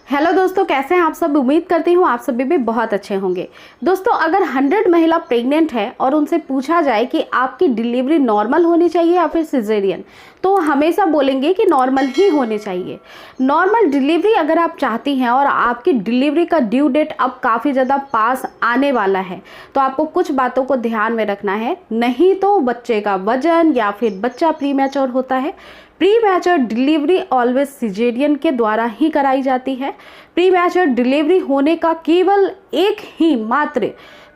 Hello दोस्तों, कैसे हैं आप सब। उम्मीद करती हूँ आप सभी भी बहुत अच्छे होंगे। दोस्तों, अगर 100 महिला प्रेग्नेंट है और उनसे पूछा जाए कि आपकी डिलीवरी नॉर्मल होनी चाहिए या फिर सिजेरियन, तो हमेशा बोलेंगे कि नॉर्मल ही होनी चाहिए। नॉर्मल डिलीवरी अगर आप चाहती हैं और आपकी डिलीवरी का ड्यू डेट अब काफ़ी ज़्यादा पास आने वाला है, तो आपको कुछ बातों को ध्यान में रखना है। नहीं तो बच्चे का वजन या फिर बच्चा प्रीमैच्योर होता है। प्रीमैच्योर डिलीवरी ऑलवेज सिजेरियन के द्वारा ही कराई जाती है। प्रीमैच्योर डिलीवरी होने का केवल एक ही मात्र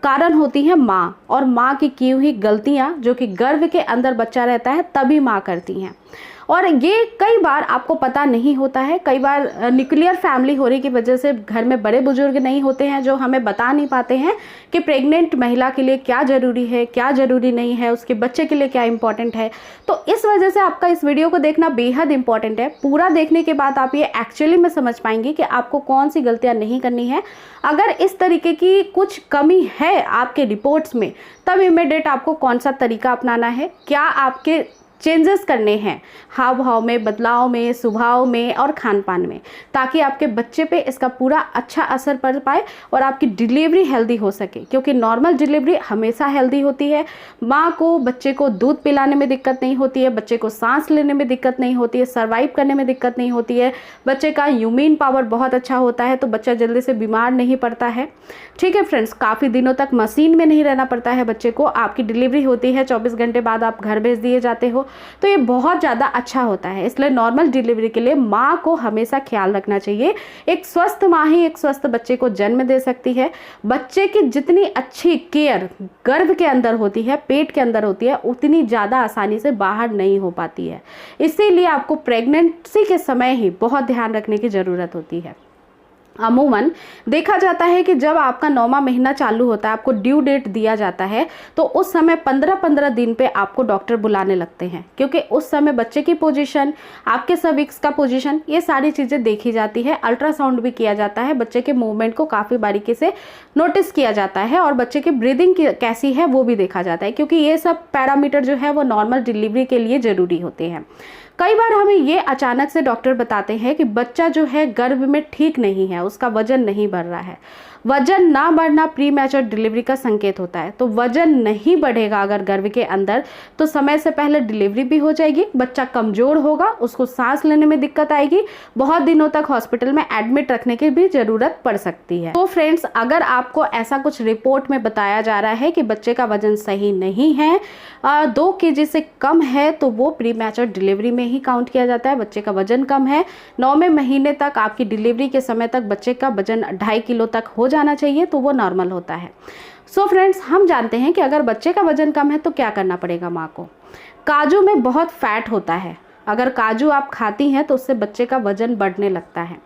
कारण होती है माँ, और माँ की हुई गलतियाँ जो कि गर्भ के अंदर बच्चा रहता है तभी माँ करती हैं। और ये कई बार आपको पता नहीं होता है। कई बार न्यूक्लियर फैमिली होने की वजह से घर में बड़े बुजुर्ग नहीं होते हैं जो हमें बता नहीं पाते हैं कि प्रेग्नेंट महिला के लिए क्या ज़रूरी है, क्या ज़रूरी नहीं है, उसके बच्चे के लिए क्या इंपॉर्टेंट है। तो इस वजह से आपका इस वीडियो को देखना बेहद इंपॉर्टेंट है। पूरा देखने के बाद आप ये एक्चुअली में समझ पाएंगे कि आपको कौन सी गलतियाँ नहीं करनी है। अगर इस तरीके की कुछ कमी है आपके रिपोर्ट्स में, तब इमीडिएट आपको कौन सा तरीका अपनाना है, क्या आपके चेंजेस करने हैं हाव भाव में, बदलाव में, स्वभाव में और खान पान में, ताकि आपके बच्चे पे इसका पूरा अच्छा असर पड़ पाए और आपकी डिलीवरी हेल्दी हो सके। क्योंकि नॉर्मल डिलीवरी हमेशा हेल्दी होती है। माँ को बच्चे को दूध पिलाने में दिक्कत नहीं होती है, बच्चे को सांस लेने में दिक्कत नहीं होती है, सर्वाइव करने में दिक्कत नहीं होती है, बच्चे का इम्यून पावर बहुत अच्छा होता है, तो बच्चा जल्दी से बीमार नहीं पड़ता है। ठीक है फ्रेंड्स, काफ़ी दिनों तक मशीन में नहीं रहना पड़ता है बच्चे को। आपकी डिलीवरी होती है 24 घंटे बाद आप घर भेज दिए जाते हो, तो ये बहुत ज़्यादा अच्छा होता है। इसलिए नॉर्मल डिलीवरी के लिए माँ को हमेशा ख्याल रखना चाहिए। एक स्वस्थ माँ ही एक स्वस्थ बच्चे को जन्म दे सकती है। बच्चे की जितनी अच्छी केयर गर्भ के अंदर होती है, पेट के अंदर होती है, उतनी ज़्यादा आसानी से बाहर नहीं हो पाती है। इसीलिए आपको प्रेगनेंसी के समय ही बहुत ध्यान रखने की ज़रूरत होती है। अमूमन देखा जाता है कि जब आपका 9वां महीना चालू होता है, आपको ड्यू डेट दिया जाता है, तो उस समय 15-15 दिन पे आपको डॉक्टर बुलाने लगते हैं। क्योंकि उस समय बच्चे की पोजीशन, आपके सर्विक्स का पोजीशन, ये सारी चीज़ें देखी जाती है। अल्ट्रासाउंड भी किया जाता है, बच्चे के मूवमेंट को काफ़ी बारीकी से नोटिस किया जाता है, और बच्चे की ब्रीदिंग कैसी है वो भी देखा जाता है। क्योंकि ये सब पैरामीटर जो है वो नॉर्मल डिलीवरी के लिए ज़रूरी होते हैं। कई बार हमें ये अचानक से डॉक्टर बताते हैं कि बच्चा जो है गर्भ में ठीक नहीं है, उसका वजन नहीं बढ़ रहा है। वजन ना बढ़ना प्री मैच्योर डिलीवरी का संकेत होता है। तो वजन नहीं बढ़ेगा अगर गर्भ के अंदर, तो समय से पहले डिलीवरी भी हो जाएगी, बच्चा कमज़ोर होगा, उसको सांस लेने में दिक्कत आएगी, बहुत दिनों तक हॉस्पिटल में एडमिट रखने की भी ज़रूरत पड़ सकती है। तो फ्रेंड्स, अगर आपको ऐसा कुछ रिपोर्ट में बताया जा रहा है कि बच्चे का वजन सही नहीं है, 2 kg से कम है, तो वो प्री मैच्योर डिलीवरी में ही काउंट किया जाता है। बच्चे का वजन कम है, 9वें महीने तक आपकी डिलीवरी के समय तक बच्चे का वजन 2.5 किलो तक हो जाना चाहिए, तो वो नॉर्मल होता है। सो फ्रेंड्स, हम जानते हैं कि अगर बच्चे का वजन कम है तो क्या करना पड़ेगा माँ को। काजू में बहुत फैट होता है, अगर काजू आप खाती हैं तो उससे बच्चे का वजन बढ़ने लगता है।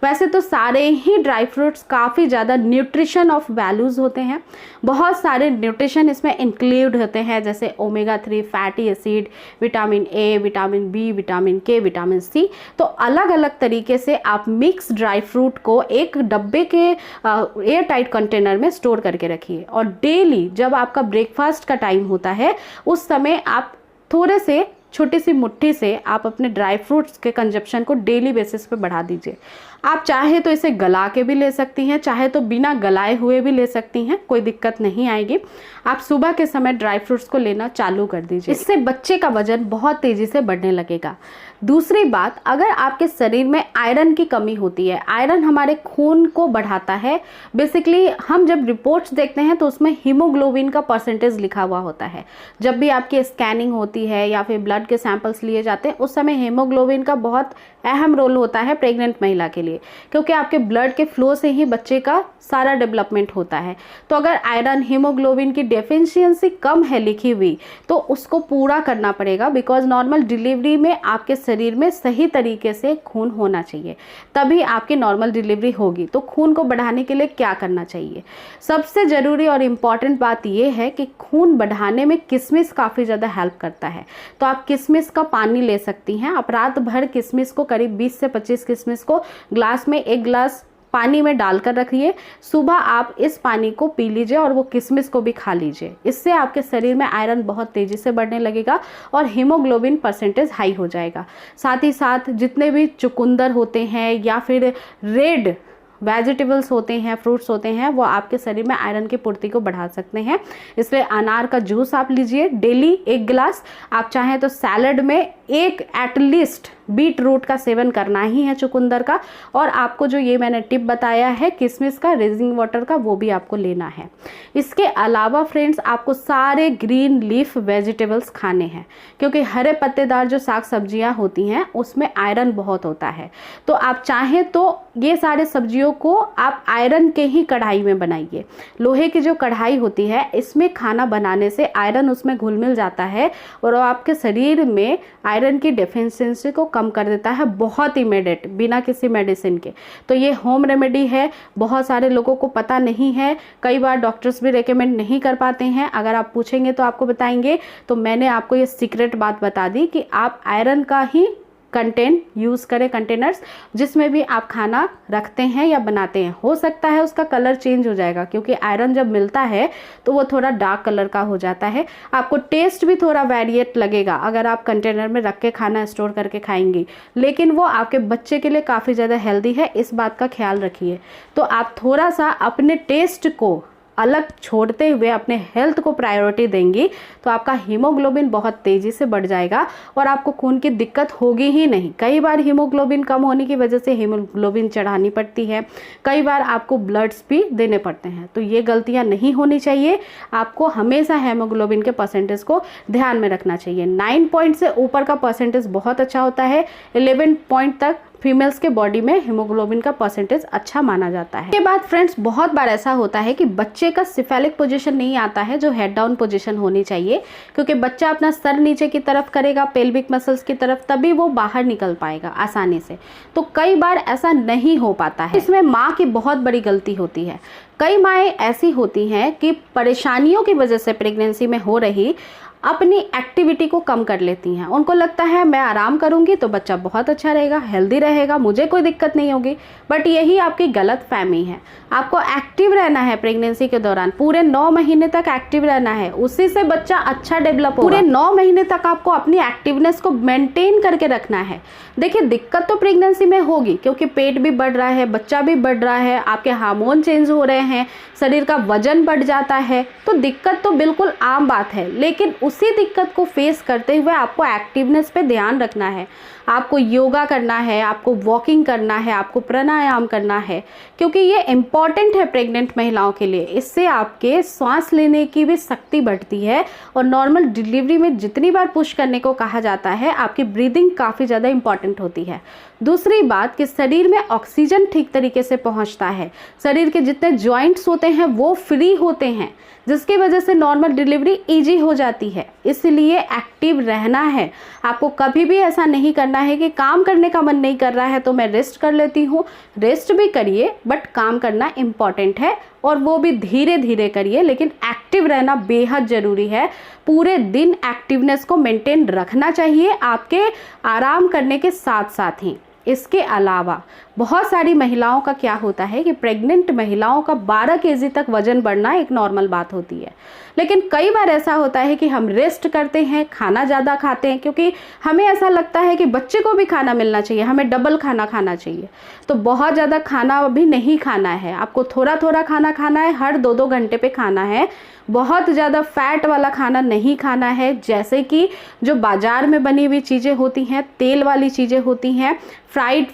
वैसे तो सारे ही ड्राई फ्रूट्स काफ़ी ज़्यादा न्यूट्रिशन ऑफ वैल्यूज़ होते हैं, बहुत सारे न्यूट्रिशन इसमें इंक्लूड होते हैं, जैसे omega 3 fatty acid, vitamin A, vitamin B, vitamin K, vitamin C. तो अलग अलग तरीके से आप मिक्स ड्राई फ्रूट को एक डब्बे के एयर टाइट कंटेनर में स्टोर करके रखिए, और डेली जब आपका ब्रेकफास्ट का टाइम होता है उस समय आप थोड़े से छोटी सी मुट्ठी से आप अपने ड्राई फ्रूट्स के कंजप्शन को डेली बेसिस पे बढ़ा दीजिए। आप चाहे तो इसे गला के भी ले सकती हैं, चाहे तो बिना गलाए हुए भी ले सकती हैं, कोई दिक्कत नहीं आएगी। आप सुबह के समय ड्राई फ्रूट्स को लेना चालू कर दीजिए, इससे बच्चे का वजन बहुत तेज़ी से बढ़ने लगेगा। दूसरी बात, अगर आपके शरीर में आयरन की कमी होती है, आयरन हमारे खून को बढ़ाता है। बेसिकली हम जब रिपोर्ट्स देखते हैं तो उसमें हीमोग्लोबिन का परसेंटेज लिखा हुआ होता है। जब भी आपकी स्कैनिंग होती है या फिर ब्लड के सैंपल्स लिए जाते हैं, उस समय हीमोग्लोबिन का बहुत अहम रोल होता है प्रेग्नेंट महिला के लिए, क्योंकि आपके ब्लड के फ्लो से ही बच्चे का सारा डेवलपमेंट होता है। तो अगर आयरन हीमोग्लोबिन की डेफिशिएंसी कम है लिखी हुई, तो उसको पूरा करना पड़ेगा। बिकॉज नॉर्मल डिलीवरी में आपके शरीर में सही तरीके से खून होना चाहिए, तभी आपकी नॉर्मल डिलीवरी होगी। तो खून को बढ़ाने के लिए क्या करना चाहिए? सबसे ज़रूरी और इम्पॉर्टेंट बात यह है कि खून बढ़ाने में किशमिश काफ़ी ज़्यादा हेल्प करता है। तो आप किशमिश का पानी ले सकती हैं। आप रात भर किशमिश को, करीब 20 से 25 किशमिश को ग्लास में, 1 गिलास पानी में डालकर रखिए, सुबह आप इस पानी को पी लीजिए और वो किशमिश को भी खा लीजिए। इससे आपके शरीर में आयरन बहुत तेज़ी से बढ़ने लगेगा और हीमोग्लोबिन परसेंटेज हाई हो जाएगा। साथ ही साथ जितने भी चुकंदर होते हैं या फिर रेड वेजिटेबल्स होते हैं, फ्रूट्स होते हैं, वो आपके शरीर में आयरन की पूर्ति को बढ़ा सकते हैं। इसलिए अनार का जूस आप लीजिए डेली 1 गिलास। आप चाहें तो सैलड में एक एटलीस्ट बीट रूट का सेवन करना ही है, चुकंदर का। और आपको जो ये मैंने टिप बताया है किशमिश का, रेजिंग वाटर का, वो भी आपको लेना है। इसके अलावा फ्रेंड्स आपको सारे ग्रीन लीफ वेजिटेबल्स खाने हैं, क्योंकि हरे पत्तेदार जो साग सब्जियां होती हैं उसमें आयरन बहुत होता है। तो आप चाहें तो ये सारे सब्जियों को आप आयरन के ही कढ़ाई में बनाइए। लोहे की जो कढ़ाई होती है इसमें खाना बनाने से आयरन उसमें घुल मिल जाता है और आपके शरीर में आयरन की डेफिशिएंसी को कम कर देता है, बहुत इमीडिएट, बिना किसी मेडिसिन के। तो ये होम रेमेडी है, बहुत सारे लोगों को पता नहीं है, कई बार डॉक्टर्स भी रेकमेंड नहीं कर पाते हैं। अगर आप पूछेंगे तो आपको बताएंगे। तो मैंने आपको ये सीक्रेट बात बता दी कि आप आयरन का ही कंटेंट यूज़ करें, कंटेनर्स जिसमें भी आप खाना रखते हैं या बनाते हैं। हो सकता है उसका कलर चेंज हो जाएगा, क्योंकि आयरन जब मिलता है तो वो थोड़ा डार्क कलर का हो जाता है। आपको टेस्ट भी थोड़ा वेरिएट लगेगा अगर आप कंटेनर में रख के खाना स्टोर करके खाएंगी, लेकिन वो आपके बच्चे के लिए काफ़ी ज़्यादा हेल्दी है, इस बात का ख्याल रखिए। तो आप थोड़ा सा अपने टेस्ट को अलग छोड़ते हुए अपने हेल्थ को प्रायोरिटी देंगी तो आपका हीमोग्लोबिन बहुत तेज़ी से बढ़ जाएगा और आपको खून की दिक्कत होगी ही नहीं। कई बार हीमोग्लोबिन कम होने की वजह से हीमोग्लोबिन चढ़ानी पड़ती है, कई बार आपको ब्लड्स भी देने पड़ते हैं। तो ये गलतियां नहीं होनी चाहिए। आपको हमेशा हीमोग्लोबिन के परसेंटेज को ध्यान में रखना चाहिए। 9 पॉइंट से ऊपर का परसेंटेज बहुत अच्छा होता है, 11 पॉइंट तक फीमेल्स के बॉडी में हीमोग्लोबिन का परसेंटेज अच्छा माना जाता है। इसके बाद फ्रेंड्स बहुत बार ऐसा होता है कि बच्चे का सिफेलिक पोजीशन नहीं आता है, जो हेड डाउन पोजीशन होनी चाहिए, क्योंकि बच्चा अपना सर नीचे की तरफ करेगा पेल्विक मसल्स की तरफ, तभी वो बाहर निकल पाएगा आसानी से। तो कई बार ऐसा नहीं हो पाता है, इसमें माँ की बहुत बड़ी गलती होती है। कई माएँ ऐसी होती हैं कि परेशानियों की वजह से प्रेगनेंसी में हो रही अपनी एक्टिविटी को कम कर लेती हैं। उनको लगता है मैं आराम करूंगी तो बच्चा बहुत अच्छा रहेगा, हेल्दी रहेगा, मुझे कोई दिक्कत नहीं होगी। बट यही आपकी गलत फहमी है। आपको एक्टिव रहना है प्रेगनेंसी के दौरान, पूरे 9 महीने तक एक्टिव रहना है, उसी से बच्चा अच्छा डेवलप होगा। पूरे 9 महीने तक आपको अपनी एक्टिवनेस को मेंटेन करके रखना है। देखिए दिक्कत तो प्रेगनेंसी में होगी, क्योंकि पेट भी बढ़ रहा है, बच्चा भी बढ़ रहा है, आपके हार्मोन चेंज हो रहे हैं, शरीर का वजन बढ़ जाता है, तो दिक्कत तो बिल्कुल आम बात है। लेकिन उसी दिक्कत को फेस करते हुए आपको एक्टिवनेस पे ध्यान रखना है। आपको योगा करना है, आपको वॉकिंग करना है, आपको प्राणायाम करना है, क्योंकि ये इम्पॉर्टेंट है प्रेग्नेंट महिलाओं के लिए। इससे आपके सांस लेने की भी शक्ति बढ़ती है और नॉर्मल डिलीवरी में जितनी बार पुश करने को कहा जाता है आपकी ब्रीदिंग काफ़ी ज़्यादा इंपॉर्टेंट होती है। दूसरी बात कि शरीर में ऑक्सीजन ठीक तरीके से पहुंचता है, शरीर के जितने जॉइंट्स होते हैं वो फ्री होते हैं, जिसकी वजह से नॉर्मल डिलीवरी इजी हो जाती है। इसलिए एक्टिव रहना है। आपको कभी भी ऐसा नहीं करना है कि काम करने का मन नहीं कर रहा है तो मैं रेस्ट कर लेती हूँ। रेस्ट भी करिए, बट काम करना इम्पॉर्टेंट है और वो भी धीरे धीरे करिए, लेकिन एक्टिव रहना बेहद ज़रूरी है। पूरे दिन एक्टिवनेस को मेंटेन रखना चाहिए आपके आराम करने के साथ साथ ही। इसके अलावा बहुत सारी महिलाओं का क्या होता है कि प्रेग्नेंट महिलाओं का 12 केजी तक वजन बढ़ना एक नॉर्मल बात होती है, लेकिन कई बार ऐसा होता है कि हम रेस्ट करते हैं, खाना ज़्यादा खाते हैं, क्योंकि हमें ऐसा लगता है कि बच्चे को भी खाना मिलना चाहिए, हमें डबल खाना खाना चाहिए। तो बहुत ज़्यादा खाना भी नहीं खाना है, आपको थोड़ा थोड़ा खाना खाना है, हर 2-2 घंटे पे खाना है। बहुत ज़्यादा फैट वाला खाना नहीं खाना है, जैसे कि जो बाज़ार में बनी हुई चीज़ें होती हैं, तेल वाली चीज़ें होती हैं, फ्राइड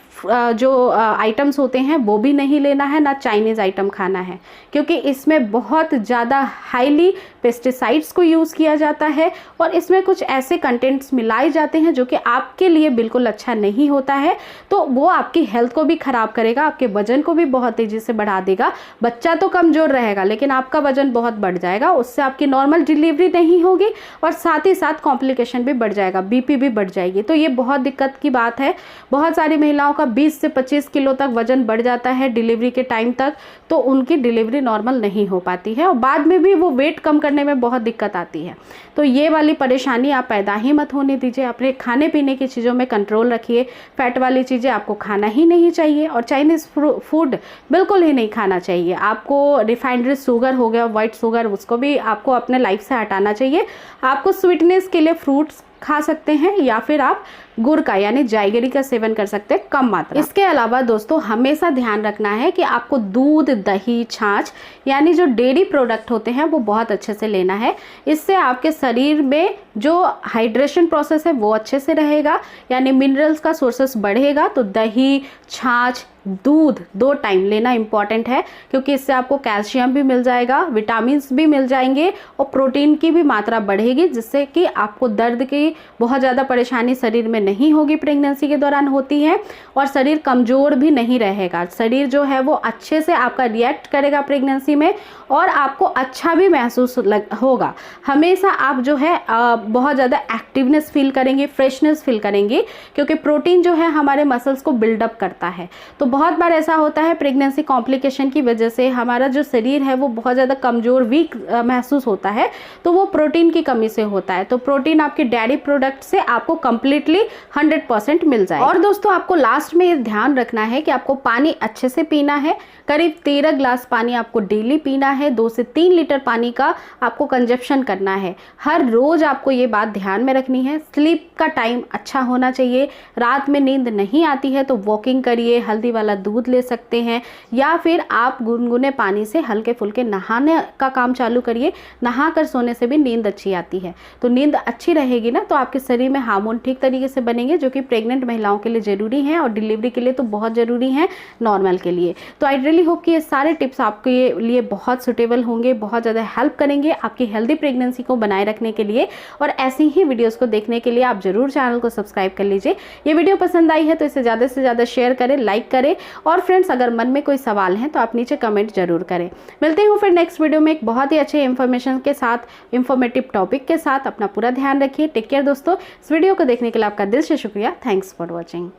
जो आइटम्स होते हैं वो भी नहीं लेना है, ना चाइनीज़ आइटम खाना है, क्योंकि इसमें बहुत ज़्यादा हाईली पेस्टिसाइड्स को यूज़ किया जाता है और इसमें कुछ ऐसे कंटेंट्स मिलाए जाते हैं जो कि आपके लिए बिल्कुल अच्छा नहीं होता है। तो वो आपकी हेल्थ को भी ख़राब करेगा, आपके वजन को भी बहुत तेज़ी से बढ़ा देगा। बच्चा तो कमज़ोर रहेगा लेकिन आपका वजन बहुत बढ़ जाएगा, जाएगा, उससे आपकी नॉर्मल डिलीवरी नहीं होगी और साथ ही साथ कॉम्प्लिकेशन भी बढ़ जाएगा, बीपी भी बढ़ जाएगी। तो ये बहुत दिक्कत की बात है। बहुत सारी महिलाओं का 20 से 25 किलो तक वजन बढ़ जाता है डिलीवरी के टाइम तक, तो उनकी डिलीवरी नॉर्मल नहीं हो पाती है और बाद में भी वो वेट कम करने में बहुत दिक्कत आती है। तो ये वाली परेशानी आप पैदा ही मत होने दीजिए। अपने खाने पीने की चीज़ों में कंट्रोल रखिए। फैट वाली चीज़ें आपको खाना ही नहीं चाहिए और चाइनीज़ फूड बिल्कुल ही नहीं खाना चाहिए। आपको रिफाइंड शुगर हो गया, वाइट शुगर, उसको भी आपको अपने लाइफ से हटाना चाहिए। आपको स्वीटनेस के लिए फ्रूट्स खा सकते हैं या फिर आप गुड़ का यानी जायगरी का सेवन कर सकते हैं कम मात्रा। इसके अलावा दोस्तों हमेशा ध्यान रखना है कि आपको दूध, दही, छाछ यानी जो डेयरी प्रोडक्ट होते हैं वो बहुत अच्छे से लेना है। इससे आपके शरीर में जो हाइड्रेशन प्रोसेस है वो अच्छे से रहेगा, यानी मिनरल्स का सोर्सेस बढ़ेगा। तो दही, छाछ, दूध 2 टाइम लेना इंपॉर्टेंट है, क्योंकि इससे आपको कैल्शियम भी मिल जाएगा, विटामिन्स भी मिल जाएंगे और प्रोटीन की भी मात्रा बढ़ेगी, जिससे कि आपको दर्द की बहुत ज़्यादा परेशानी शरीर में नहीं होगी। प्रेगनेंसी के दौरान होती है और शरीर कमज़ोर भी नहीं रहेगा। शरीर जो है वो अच्छे से आपका रिएक्ट करेगा प्रेगनेंसी में और आपको अच्छा भी महसूस होगा। हमेशा आप जो है बहुत ज़्यादा एक्टिवनेस फील करेंगे, फ्रेशनेस फील करेंगे, क्योंकि प्रोटीन जो है हमारे मसल्स को बिल्डअप करता है। तो बहुत बार ऐसा होता है प्रेगनेंसी कॉम्प्लिकेशन की वजह से हमारा जो शरीर है वो बहुत ज़्यादा कमज़ोर, वीक महसूस होता है, तो वो प्रोटीन की कमी से होता है। तो प्रोटीन आपके डेयरी प्रोडक्ट से आपको कंप्लीटली 100% मिल जाए। और दोस्तों आपको लास्ट में ये ध्यान रखना है कि आपको पानी अच्छे से पीना है। करीब 13 ग्लास पानी आपको डेली पीना है। 2 से 3 लीटर पानी का आपको कंजप्शन करना है। हर रोज आपको ये बात ध्यान में रखनी है। स्लीप का टाइम अच्छा होना चाहिए। रात में नींद नहीं आती है तो वॉकिंग करिए, हल्दी वाला दूध ले सकते हैं, या फिर आप गुनगुने पानी से हल्के फुल्के नहाने का काम चालू करिए। नहा कर सोने से भी नींद अच्छी आती है। तो नींद अच्छी रहेगी ना, तो आपके शरीर में हार्मोन ठीक तरीके से बनेंगे, जो कि प्रेग्नेंट महिलाओं के लिए ज़रूरी हैं और डिलीवरी के लिए तो बहुत ज़रूरी हैं, नॉर्मल के लिए। तो आई रियली होप कि ये सारे टिप्स आपके लिए बहुत सुटेबल होंगे, बहुत ज़्यादा हेल्प करेंगे आपकी हेल्दी प्रेगनेंसी को बनाए रखने के लिए। और ऐसी ही वीडियोस को देखने के लिए आप ज़रूर चैनल को सब्सक्राइब कर लीजिए। ये वीडियो पसंद आई है तो इसे ज़्यादा से ज़्यादा शेयर करें, लाइक करें, और फ्रेंड्स अगर मन में कोई सवाल है तो आप नीचे कमेंट जरूर करें। मिलते हूँ फिर नेक्स्ट वीडियो में एक बहुत ही अच्छे इन्फॉर्मेशन के साथ, इंफॉर्मेटिव टॉपिक के साथ। अपना पूरा ध्यान रखिए। टेक केयर दोस्तों। इस वीडियो को देखने के लिए आपका दिल से शुक्रिया। Thanks for watching.